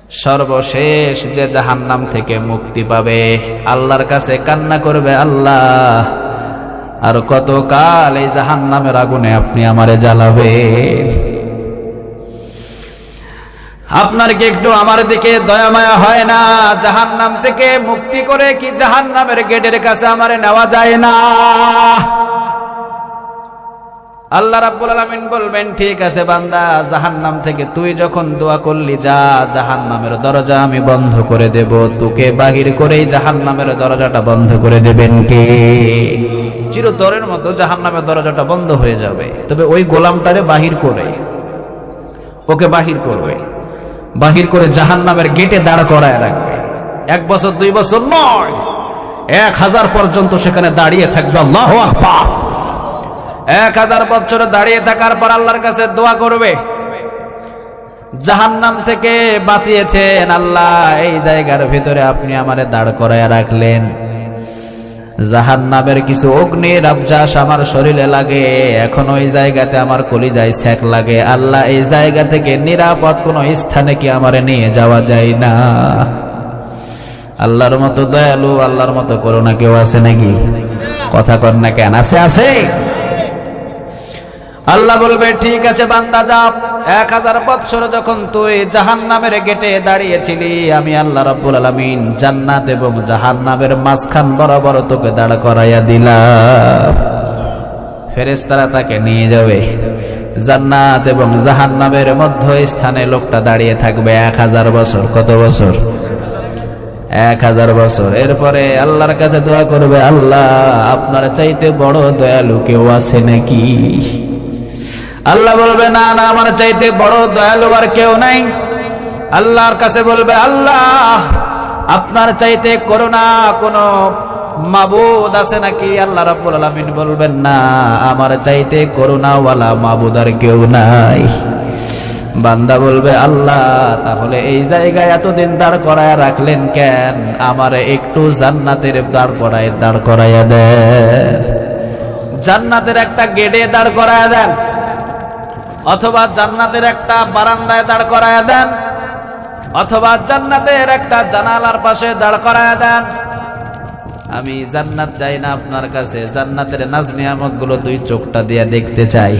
সর্বশেষ যে জাহান্নাম থেকে মুক্তি পাবে, আল্লাহর কাছে কান্না করবে, আল্লাহ আর কতকাল এই জাহান্নামের আগুনে আপনি আমারে জ্বালাবেন? আপনার কি একটু আমার দিকে দয়া মায়া হয় না? জাহান্নাম থেকে মুক্তি করে কি জাহান্নামের গেটের কাছে আমারে নেওয়া যায় না? আল্লাহ রাব্বুল আলামিন বলবেন, ঠিক আছে বান্দা, জাহান্নাম থেকে তুই যখন দোয়া করলি, যা, জাহান্নামের দরজা আমি বন্ধ করে দেব। তোকে বাহির করেই জাহান্নামের দরজাটা বন্ধ করে দেবেন কে? চিরতরের মতো জাহান্নামের দরজাটা বন্ধ হয়ে যাবে। তবে ওই গোলামটারে বাহির করে, ওকে বাহির করবে, বাহির করে জাহান্নামের গেটে দাঁড় করায় রাখবে। 1 বছর 2 বছর নয়, 1000 পর্যন্ত সেখানে দাঁড়িয়ে থাকবে। আল্লাহু আকবার। 1000 বছর দাঁড়িয়ে থাকার পর আল্লাহর কাছে দোয়া করবে, জাহান্নাম থেকে বাঁচিয়েছেন আল্লাহ, এই জায়গার ভিতরে আপনি আমারে দাঁড় করায় রাখলেন, জাহান্নামের কিছু অগ্নির আবজাস আমার শরীরে লাগে, এখন ওই জায়গাতে আমার কলিজায় ছ্যাঁক লাগে। আল্লাহ, এই জায়গা থেকে নিরাপদ কোন স্থানে কি আমারে নিয়ে যাওয়া যায় না? আল্লাহর মতো দয়ালু, আল্লাহর মতো করুণা কেউ আছে নাকি? কথা কর না কেন? আছে, আছে। আল্লাহ বলবে, ঠিক আছে বান্দা, যা। 1000 বছর যখন তুই জাহান্নামের গেটে দাঁড়িয়েছিলি, আমি আল্লাহ রাব্বুল আলামিন জান্নাত এবং জাহান্নামের মাঝখান বরাবর তোকে দাঁড় করাইয়া দিলাম। ফেরেশতারা তাকে নিয়ে যাবে জান্নাত এবং জাহান্নামের মধ্য স্থানে। লোকটা দাঁড়িয়ে থাকবে 1000 বছর। কত বছর? 1000 বছর। এরপরে আল্লাহর কাছে দোয়া করবে, আল্লাহ আপনার চাইতে বড় দয়ালু কেউ আছে নাকি? আল্লাহ বলবে, না না, আমার চাইতে বড় দয়ালু আর কেউ নাই। আল্লাহর কাছে বলবে, আল্লাহ আপনার চাইতে করুণা কোন মাবুদ আছে নাকি? আল্লাহ রাব্বুল আলামিন বলবেন, না, আমার চাইতে করুণাওয়ালা মাবুদ আর কেউ নাই। বান্দা বলবে, আল্লাহ তাহলে এই জায়গায় এতদিন দাঁড় করায় রাখলেন কেন? আমার একটু জান্নাতের দাঁড় করাইয়া দেন, জান্নাতের একটা গেটে দাঁড় করাইয়া দেন, অথবা জান্নাতের একটা বারান্দায় দাঁড় করায় দেন, অথবা জান্নাতের একটা জানালার পাশে দাঁড় করায় দেন। আমি জান্নাত চাই না আপনার কাছে, জান্নাতের নাজ নিয়ামতগুলো 2 চোখটা দিয়ে দেখতে চাই।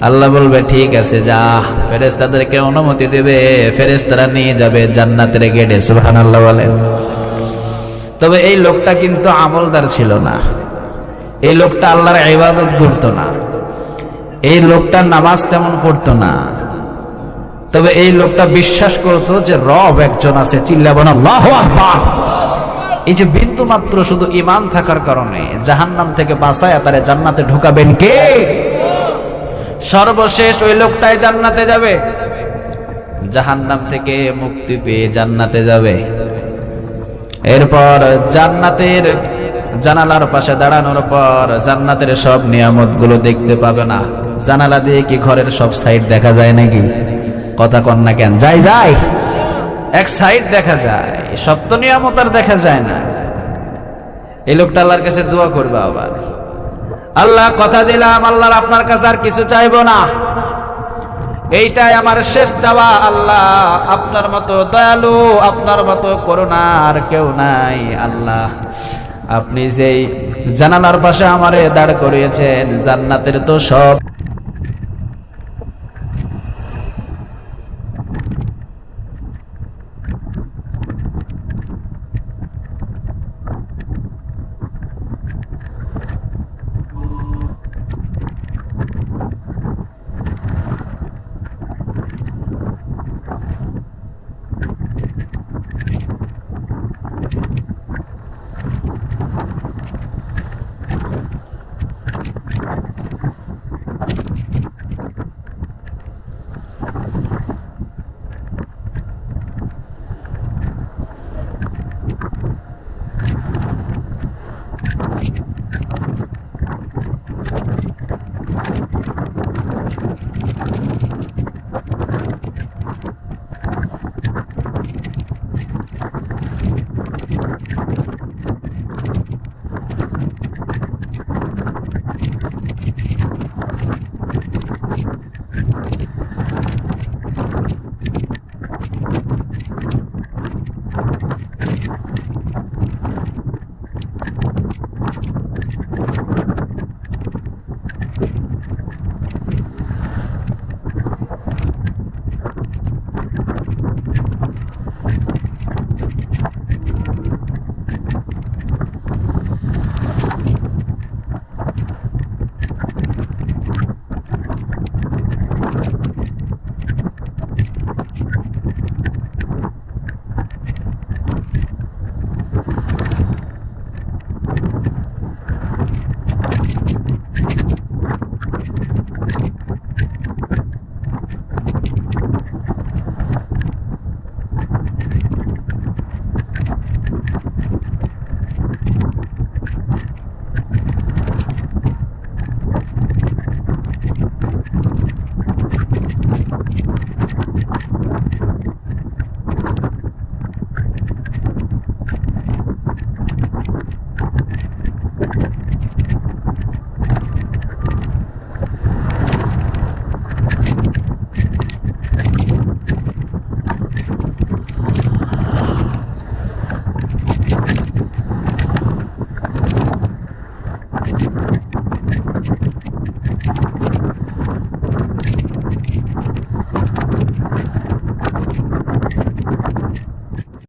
আল্লাহ বলবে, ঠিক আছে, যা। ফেরেশতাদেরকে অনুমতি দেবে, ফেরেশতারা নিয়ে যাবে জান্নাতের গেটে। সুবহানাল্লাহ বলেন। তবে এই লোকটা কিন্তু আমলদার ছিল না, এই লোকটা আল্লাহর ইবাদত করত না, এই লোকটা নামাজ তেমন পড়তো না। তবে এই লোকটা বিশ্বাস করতো যে রব একজন আছে। চিল্লাবেন আল্লাহু আকবার। এই যে বিন্দু মাত্র শুধু ঈমান থাকার কারণে জাহান্নাম থেকে বাঁচায় তারে জান্নাতে ঢোকাবেন কে? সর্বশেষ ওই লোকটাই জান্নাতে যাবে, জাহান্নাম থেকে মুক্তি পেয়ে জান্নাতে যাবে। এরপর জান্নাতের জানালার পাশে দাঁড়ানোর পর জান্নাতের সব নিয়ামতগুলো দেখতে পাবে না। জানালা দিয়ে কি ঘরের সব সাইড দেখা যায় নাকি? কথা কন না কেন? যায়, যায়, এক সাইড দেখা যায়, সব তো নিয়ামত আর দেখা যায় না। এই লোকটা আল্লাহর কাছে দোয়া করবে আবার, আল্লাহ কথা দিলাম, আল্লাহর আপনার কাছে আর কিছু চাইবো না, এইটাই আমার শেষ চাওয়া। আল্লাহ আপনার মতো দয়ালু, আপনার মতো করুণা আর কেউ নাই। আল্লাহ আপনি যেই জানালার পাশে আমারে দাঁড় করিয়েছেন, জান্নাতের তো সব